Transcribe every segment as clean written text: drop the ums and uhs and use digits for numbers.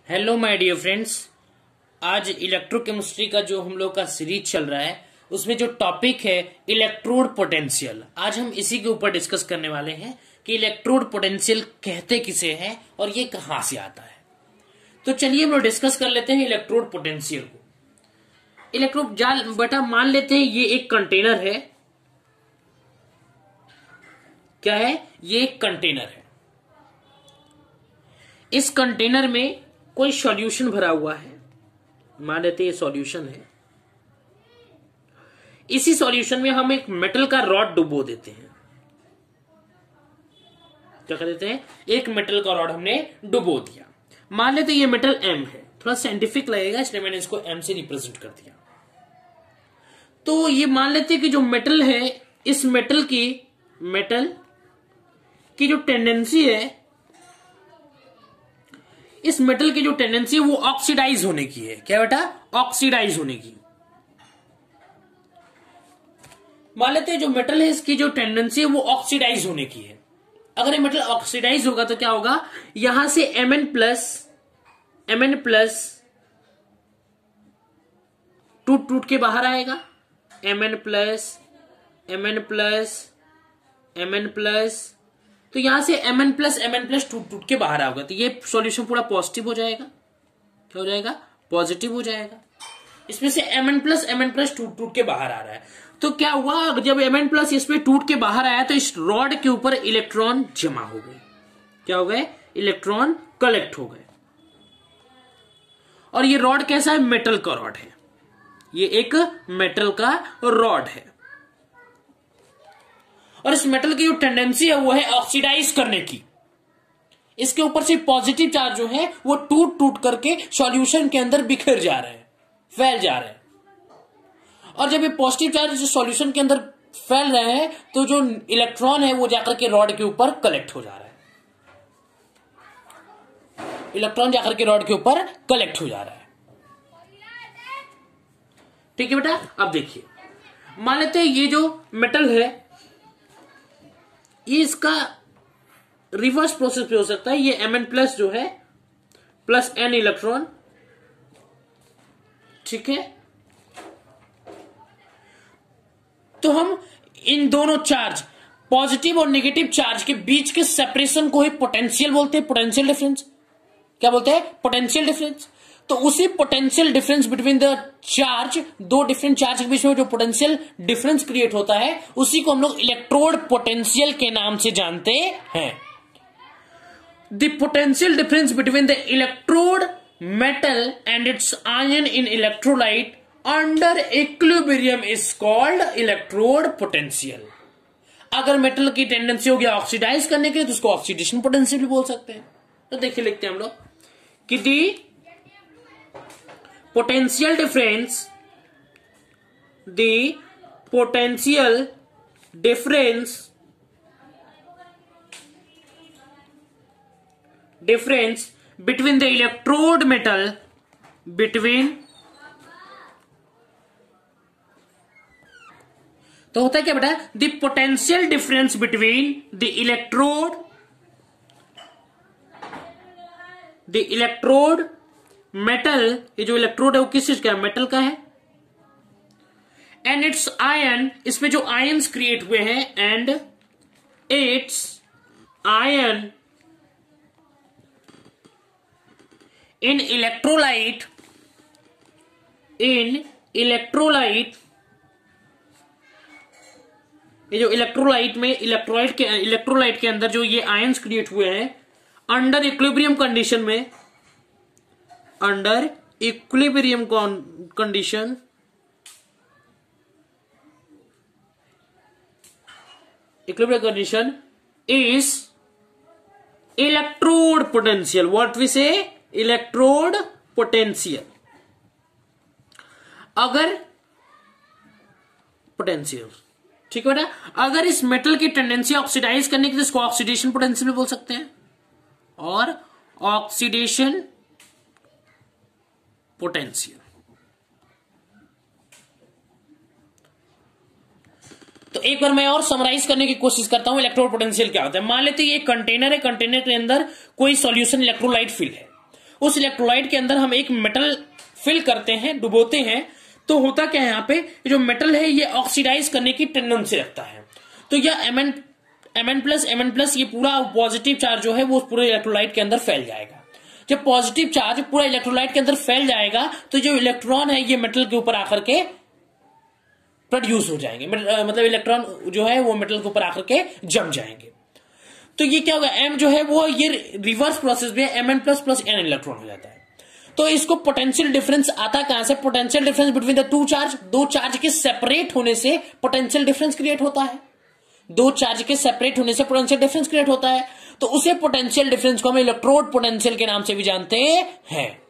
Hello my dear friends. आज electrochemistry का जो हम लोग का सीरीज चल रहा है उसमें जो टॉपिक है इलेक्ट्रोड पोटेंशियल, आज हम इसी के ऊपर डिस्कस करने वाले हैं कि इलेक्ट्रोड पोटेंशियल कहते किसे हैं और ये कहां से आता है। तो चलिए हम लोग डिस्कस कर लेते हैं इलेक्ट्रोड पोटेंशियल को। इलेक्ट्रोड बेटा मान लेते हैं ये एक कंटेनर है। क्या है? ये एक कंटेनर है। इस कंटेनर में कोई सॉल्यूशन भरा हुआ है। मान लेते हैं ये सॉल्यूशन है। इसी सॉल्यूशन में हम एक मेटल का रॉड डुबो देते हैं। क्या कर देते हैं? एक मेटल का रॉड हमने डुबो दिया। मान लेते हैं ये मेटल M है। थोड़ा साइंटिफिक लगेगा इसलिए मैंने इसको M से रिप्रेजेंट कर दिया। तो ये मान लेते हैं कि जो मेटल है, इस मेटल की जो टेंडेंसी है, इस मेटल की जो टेंडेंसी है वो ऑक्सीडाइज होने की है। क्या बेटा? ऑक्सीडाइज होने की। मान लेते हैं जो मेटल है इसकी जो टेंडेंसी है वो ऑक्सीडाइज होने की है। अगर ये मेटल ऑक्सीडाइज होगा तो क्या होगा? यहां से Mn प्लस टूट के बाहर आएगा। Mn प्लस तो यहां से Mn प्लस टूट के बाहर आएगा। तो ये सॉल्यूशन पूरा पॉजिटिव हो जाएगा। क्या हो जाएगा? पॉजिटिव हो जाएगा। इसमें से Mn प्लस टूट के बाहर आ रहा है। तो क्या हुआ? जब Mn प्लस इसमें टूट के बाहर आया तो इस रॉड के ऊपर इलेक्ट्रॉन जमा हो गए। क्या हो गए? इलेक्ट्रॉन कलेक्ट हो गए। और ये रॉड कैसा है? मेटल का रॉड है। ये एक मेटल का रॉड है और इस मेटल की जो टेंडेंसी है वो है ऑक्सीडाइज करने की। इसके ऊपर से पॉजिटिव चार्ज जो है वो टूट करके सॉल्यूशन के अंदर बिखर जा रहे हैं, फैल जा रहे हैं। और जब ये पॉजिटिव चार्ज सॉल्यूशन के अंदर फैल रहे हैं तो जो इलेक्ट्रॉन है वो जाकर के रॉड के ऊपर कलेक्ट हो जा रहा है। इलेक्ट्रॉन जाकर के रॉड के ऊपर कलेक्ट हो जा रहा है। ठीक है बेटा। अब देखिए, मान लेते हैं ये जो मेटल है ये इसका रिवर्स प्रोसेस पे हो सकता है। ये Mn प्लस जो है प्लस N इलेक्ट्रॉन, ठीक है। तो हम इन दोनों चार्ज, पॉजिटिव और नेगेटिव चार्ज के बीच के सेपरेशन को ही पोटेंशियल बोलते हैं, पोटेंशियल डिफरेंस। क्या बोलते हैं? Potential difference. तो उसी potential difference between the charge, दो डिफरेंट चार्ज के बीच में जो पोटेंशियल डिफरेंस क्रिएट होता है उसी को हम लोग इलेक्ट्रोड पोटेंशियल के नाम से जानते हैं। The potential difference between the electrode metal and it's ion in electrolyte under equilibrium is called electrode potential. अगर मेटल की टेंडेंसी हो गया ऑक्सीडाइज करने के लिए तो उसको ऑक्सीडेशन पोटेंशियल भी बोल सकते हैं। तो देखिए लिखते हैं हम लोग कि दी potential difference between the electrode metal तो होता है क्या बेटा? the potential difference between the electrode metal, ये जो इलेक्ट्रोड है वो किस चीज का है? मेटल का है। एंड इट्स आयन, इसमें जो आयन्स क्रिएट हुए हैं, and it's ion in electrolyte ये जो इलेक्ट्रोलाइट में इलेक्ट्रोलाइट के अंदर जो ये आयन्स क्रिएट हुए हैं अंडर इक्विलिब्रियम कंडीशन में, under equilibrium condition is electrode potential. What we say? Electrode potential. अगर पोटेंशियल, ठीक है बेटा। अगर इस मेटल की टेंडेंसी ऑक्सीडाइज करने की तो इसको ऑक्सीडेशन पोटेंशियल भी बोल सकते हैं और ऑक्सीडेशन पोटेंशियल। तो एक बार मैं और समराइज करने की कोशिश करता हूं इलेक्ट्रोड पोटेंशियल क्या होता है। मान लेते हैं ये कंटेनर है, कंटेनर के अंदर कोई सॉल्यूशन इलेक्ट्रोलाइट फिल है। उस इलेक्ट्रोलाइट के अंदर हम एक मेटल फिल करते हैं, डुबोते हैं, तो होता क्या है यहाँ पे, जो मेटल है ये ऑक्सीडाइज करने की टेंडेंसी रखता है। तो यह Mn प्लस ये पूरा पॉजिटिव चार्ज जो है वो पूरे इलेक्ट्रोलाइट के अंदर फैल जाएगा। जब पॉजिटिव चार्ज पूरा इलेक्ट्रोलाइट के अंदर फैल जाएगा तो जो इलेक्ट्रॉन है ये मेटल के ऊपर आकर के प्रोड्यूस हो जाएंगे, मतलब इलेक्ट्रॉन जो है वो मेटल के ऊपर आकर के जम जाएंगे। तो ये क्या होगा, M जो है वो ये रिवर्स प्रोसेस में Mn plus plus n electron हो जाता है। तो इसको पोटेंशियल डिफरेंस आता कहां से, potential difference between the two charge, दो चार्ज के सेपरेट होने से पोटेंशियल डिफरेंस क्रिएट होता है। दो चार्ज के सेपरेट होने से पोटेंशियल डिफरेंस क्रिएट होता है। तो उसे पोटेंशियल डिफरेंस को हम इलेक्ट्रोड पोटेंशियल के नाम से भी जानते हैं।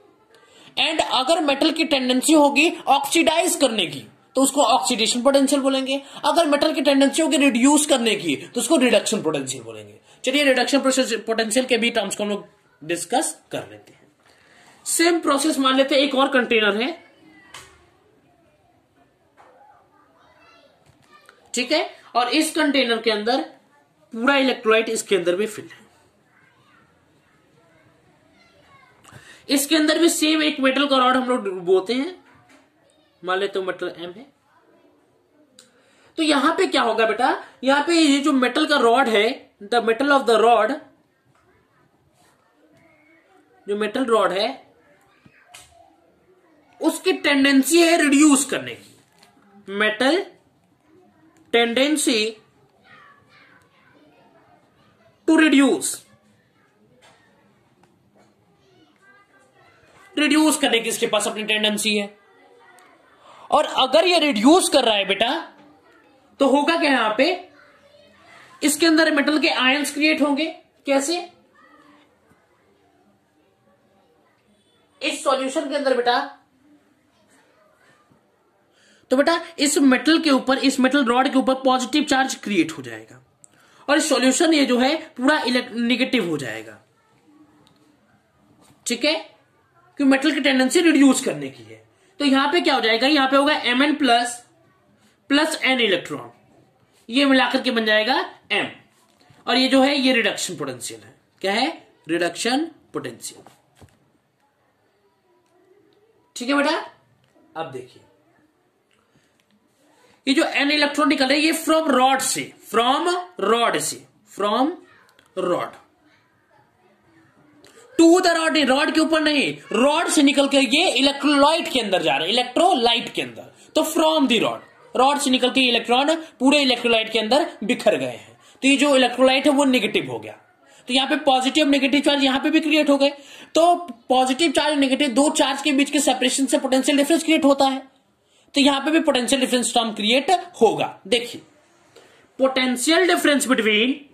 एंड अगर मेटल की टेंडेंसी होगी ऑक्सीडाइज करने की तो उसको ऑक्सीडेशन पोटेंशियल बोलेंगे। अगर मेटल की टेंडेंसी होगी रिड्यूस करने की तो उसको रिडक्शन पोटेंशियल बोलेंगे। चलिए रिडक्शन पोटेंशियल के भी टर्म्स को हम लोग डिस्कस कर लेते हैं। सेम प्रोसेस मान लेते हैं, एक और कंटेनर है, ठीक है, और इस कंटेनर के अंदर पूरा इलेक्ट्रोलाइट इसके अंदर भी फिल है। इसके अंदर भी सेम एक मेटल का रॉड हम लोग बोलते हैं, मान लेते हो मेटल M है। तो यहां पे क्या होगा बेटा, यहां पे ये जो मेटल का रॉड है, the metal of the rod, जो मेटल रॉड है उसकी टेंडेंसी है रिड्यूस करने की। मेटल टेंडेंसी टू रिड्यूस करने की इसके पास अपनी टेंडेंसी है। और अगर ये रिड्यूस कर रहा है बेटा तो होगा क्या, यहां पे इसके अंदर मेटल के आयंस क्रिएट होंगे। कैसे, इस सॉल्यूशन के अंदर बेटा, तो बेटा इस मेटल के ऊपर, इस मेटल रॉड के ऊपर पॉजिटिव चार्ज क्रिएट हो जाएगा और सॉल्यूशन ये जो है पूरा नेगेटिव हो जाएगा, ठीक है, क्योंकि मेटल की टेंडेंसी रिड्यूस करने की है। तो यहां पे क्या हो जाएगा, यहां पे होगा Mn plus plus n electron, ये मिलाकर के बन जाएगा M, और ये जो है ये रिडक्शन पोटेंशियल है। क्या है, रिडक्शन पोटेंशियल, ठीक है बेटा। अब देखिए ये जो n इलेक्ट्रॉन निकल रहे हैं ये फ्रॉम रॉड से, from rod to the rod, rod के ऊपर नहीं, रॉड से निकल कर ये इलेक्ट्रोलाइट के अंदर जा रहे हैं, इलेक्ट्रोलाइट के अंदर। तो फ्रॉम द रॉड से निकल के इलेक्ट्रॉन पूरे इलेक्ट्रोलाइट के अंदर बिखर गए हैं। तो ये जो इलेक्ट्रोलाइट है वो नेगेटिव हो गया। तो यहां पे पॉजिटिव नेगेटिव चार्ज यहां पे भी क्रिएट हो गए। तो पॉजिटिव चार्ज नेगेटिव दो चार्ज के बीच के सेपरेशन से पोटेंशियल डिफरेंस क्रिएट होता है। तो यहां पे भी पोटेंशियल डिफरेंस टर्म क्रिएट होगा। देखिए potential difference between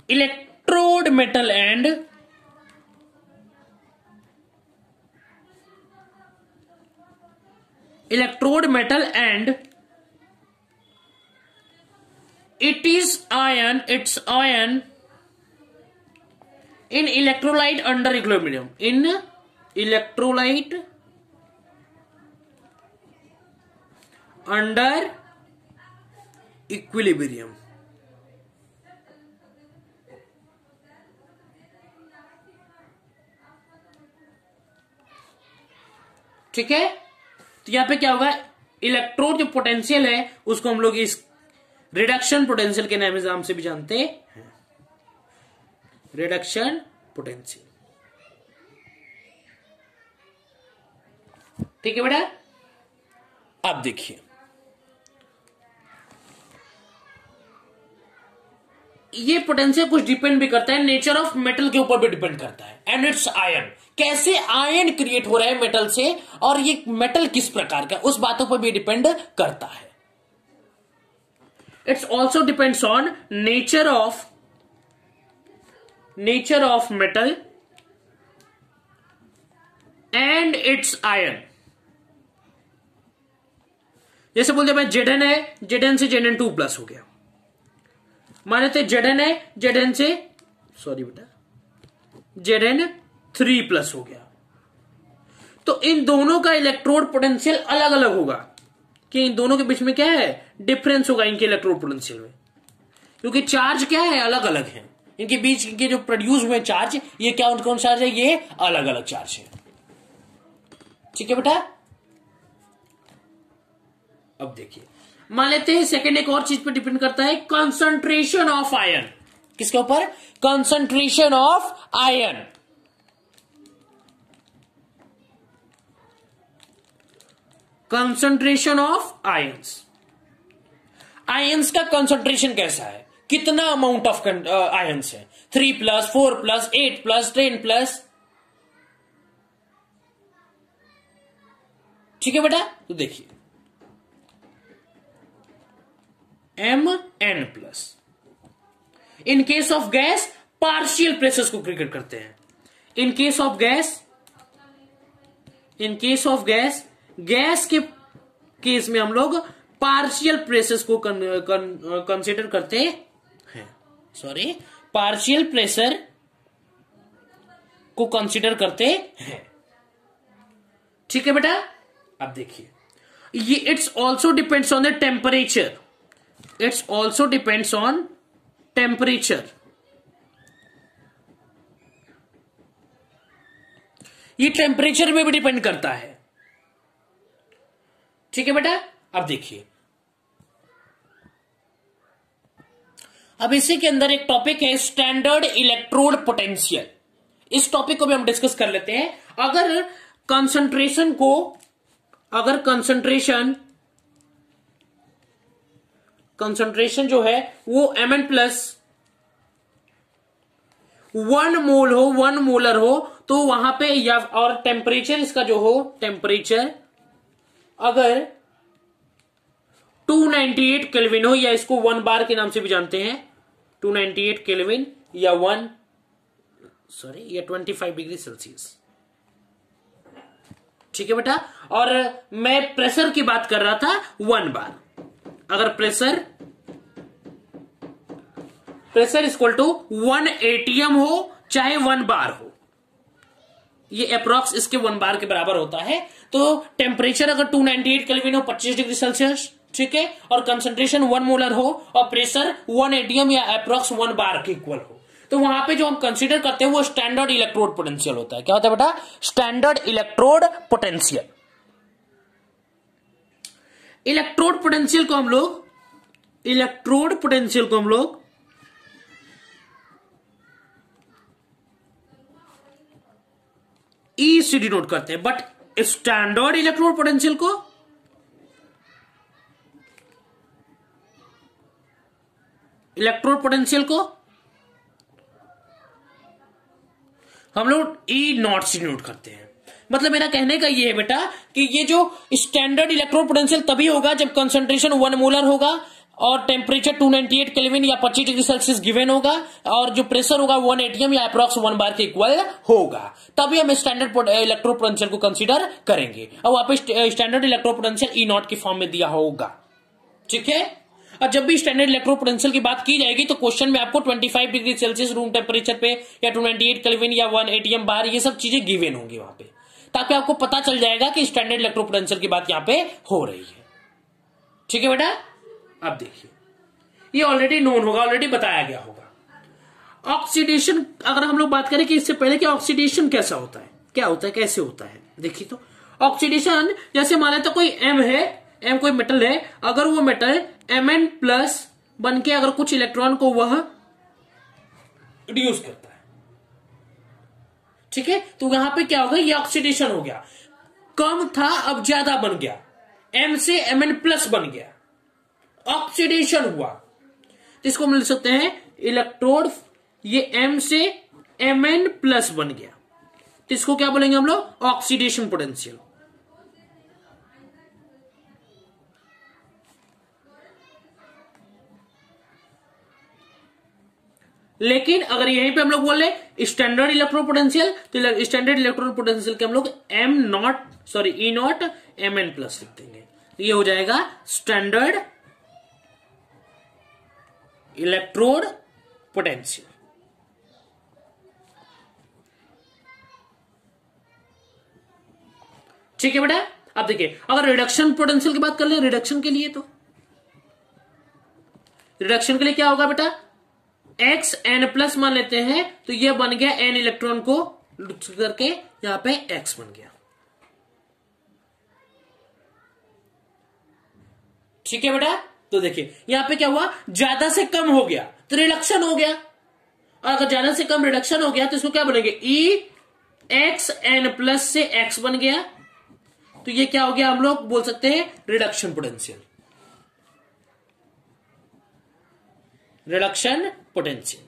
electrode metal and its ion in electrolyte under equilibrium, under equilibrium, ठीक है। तो यहां पे क्या होगा, इलेक्ट्रोड जो पोटेंशियल है उसको हम लोग इस रिडक्शन पोटेंशियल के नाम से भी जानते हैं, रिडक्शन पोटेंशियल, ठीक है बेटा। अब देखिए ये पोटेंशियल कुछ डिपेंड भी करता है, नेचर ऑफ मेटल के ऊपर भी डिपेंड करता है, एंड इट्स आयन, कैसे आयन क्रिएट हो रहा है मेटल से और ये मेटल किस प्रकार का, उस बातों पर भी डिपेंड करता है। It's also depends on nature of metal and it's ion. जैसे बोलते हैं Zn है, Zn से Zn2 प्लस हो गया, मान लेते Zn है, Zn से Zn3 प्लस हो गया। तो इन दोनों का इलेक्ट्रोड पोटेंशियल अलग अलग होगा, कि इन दोनों के बीच में क्या है, डिफरेंस होगा इनके इलेक्ट्रोड पोटेंशियल में, क्योंकि चार्ज क्या है, अलग अलग है इनके बीच के जो प्रोड्यूस हुए चार्ज, ये क्या कौन चार्ज है, ये अलग अलग चार्ज है। ठीक है बेटा। अब देखिए, मान लेते हैं सेकंड एक और चीज पे डिपेंड करता है, कंसंट्रेशन ऑफ आयन। किसके ऊपर, concentration of ion. Concentration of ions, ions का कंसंट्रेशन कैसा है, कितना अमाउंट ऑफ आयंस है, 3+, 4+, 8+, 10+। ठीक है बेटा। तो देखिए Mn+। In case of gas partial pressures को क्रिएट करते हैं। In case of gas gas के केस में हम लोग पार्शियल प्रेशर्स को कंसीडर करते हैं, पार्शियल प्रेशर को कंसीडर करते हैं। ठीक है बेटा। अब देखिए, ये it's also depends on the temperature, it's also depends on temperature. ये टेम्परेचर में भी डिपेंड करता है। ठीक है बेटा। अब देखिए, अब इसी के अंदर एक टॉपिक है स्टैंडर्ड इलेक्ट्रोड पोटेंशियल। इस टॉपिक को भी हम डिस्कस कर लेते हैं। अगर कंसंट्रेशन जो है वो Mn+ 1 मोल हो, 1 मोलर हो, तो वहां पे या और टेम्परेचर इसका जो हो, टेम्परेचर अगर 298 केल्विन हो, या इसको 1 बार के नाम से भी जानते हैं, 298 केल्विन या 25 डिग्री सेल्सियस। ठीक है बेटा। और मैं प्रेशर की बात कर रहा था 1 बार। अगर प्रेशर इक्वल टू 1 atm हो चाहे 1 बार हो, ये अप्रोक्स इसके 1 बार के बराबर होता है। तो टेम्परेचर अगर 298 केल्विन हो, 25 डिग्री सेल्सियस, ठीक है, और कंसंट्रेशन 1 मोलर हो और प्रेशर 1 atm या अप्रोक्स 1 बार के इक्वल हो, तो वहां पे जो हम कंसीडर करते हैं वो स्टैंडर्ड इलेक्ट्रोड पोटेंशियल होता है। क्या होता है बेटा, standard electrode potential. Electrode potential को हम लोग ई से डिनोट करते हैं, बट स्टैंडर्ड इलेक्ट्रोड पोटेंशियल को हम लोग E0 से डिनोट करते हैं। मतलब मेरा कहने का ये है बेटा कि ये जो स्टैंडर्ड इलेक्ट्रोड पोटेंशियल तभी होगा जब कंसंट्रेशन 1 मोलर होगा और टेम्परेचर 298 केल्विन या 25 डिग्री सेल्सियस गिवन होगा, और जो प्रेशर होगा 1 atm या अप्रॉक्स 1 बार के इक्वल होगा, तभी हम स्टैंडर्ड इलेक्ट्रोड पोटेंशियल को कंसीडर करेंगे। और वहां पे स्टैंडर्ड इलेक्ट्रोड पोटेंशियल E0 की फॉर्म में दिया होगा। ठीक है। और जब भी स्टैंडर्ड इलेक्ट्रोड पोटेंशियल की बात की जाएगी तो क्वेश्चन में आपको 25 डिग्री सेल्सियस रूम टेम्परेचर पे या 298 केल्विन या 1 atm बार, ये सब चीजें गिवन होंगी वहां पे, ताकि आपको पता चल जाएगा कि स्टैंडर्ड इलेक्ट्रोड पोटेंशियल की बात यहां पे हो रही है। ठीक है बेटा। अब देखिए, ये ऑलरेडी नोन होगा, ऑलरेडी बताया गया होगा। ऑक्सीडेशन, अगर हम लोग बात करें कि इससे पहले कि ऑक्सीडेशन कैसा होता है, क्या होता है, कैसे होता है, देखिए तो ऑक्सीडेशन जैसे मान लेते कोई M है, M कोई मेटल है, अगर वो मेटल Mn+ बन के अगर कुछ इलेक्ट्रॉन को वह रिड्यूस करता है, ठीक है, तो यहां पे क्या होगा, ये ऑक्सीडेशन हो गया। कम था अब ज्यादा बन गया, M से Mn+ बन गया, ऑक्सीडेशन हुआ, इसको हम लिख सकते हैं इलेक्ट्रोड, ये M से Mn+ बन गया, तो इसको क्या बोलेंगे हम लोग, ऑक्सीडेशन पोटेंशियल। लेकिन अगर यहीं पे हम लोग बोले स्टैंडर्ड इलेक्ट्रोड पोटेंशियल, तो स्टैंडर्ड इलेक्ट्रोड पोटेंशियल के हम लोग E0 Mn+ लिख देंगे, तो ये हो जाएगा स्टैंडर्ड इलेक्ट्रोड पोटेंशियल। ठीक है बेटा। अब देखिए अगर रिडक्शन पोटेंशियल की बात कर ले, रिडक्शन के लिए, तो रिडक्शन के लिए क्या होगा बेटा, एक्स एन प्लस मान लेते हैं, तो ये बन गया एन इलेक्ट्रॉन को करके यहां पे एक्स बन गया। ठीक है बेटा। तो देखिए यहां पे क्या हुआ, ज्यादा से कम हो गया तो रिडक्शन हो गया, और अगर ज्यादा से कम रिडक्शन हो गया तो इसको क्या बोलेंगे, ई एक्स एन प्लस से एक्स बन गया, तो ये क्या हो गया, हम लोग बोल सकते हैं रिडक्शन पोटेंशियल, रिडक्शन पोटेंशियल।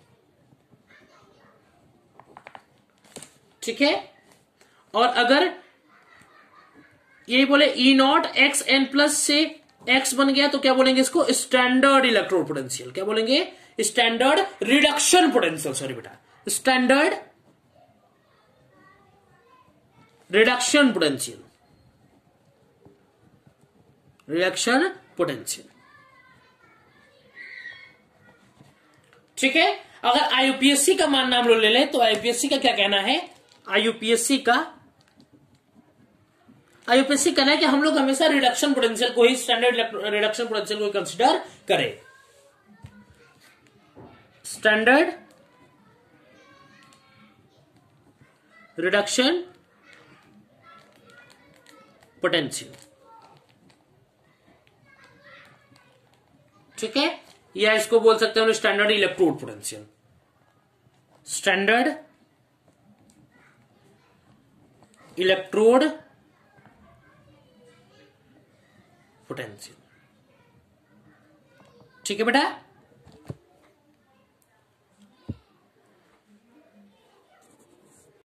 ठीक है। और अगर ये बोले ई नॉट एक्स एन प्लस से एक्स बन गया, तो क्या बोलेंगे इसको, स्टैंडर्ड इलेक्ट्रोड पोटेंशियल। क्या बोलेंगे, स्टैंडर्ड रिडक्शन पोटेंशियल, सॉरी बेटा, standard reduction potential, reduction potential. ठीक है। अगर आईयूपीएससी का मानना हम लोग ले लें, तो आईयूपीएससी का क्या कहना है, आईयूपीएससी कहना है कि हम लोग हमेशा रिडक्शन पोटेंशियल को ही, स्टैंडर्ड रिडक्शन पोटेंशियल को कंसीडर करें, स्टैंडर्ड रिडक्शन पोटेंशियल। ठीक है। या इसको बोल सकते हैं standard electrode potential, standard electrode potential. ठीक है बेटा।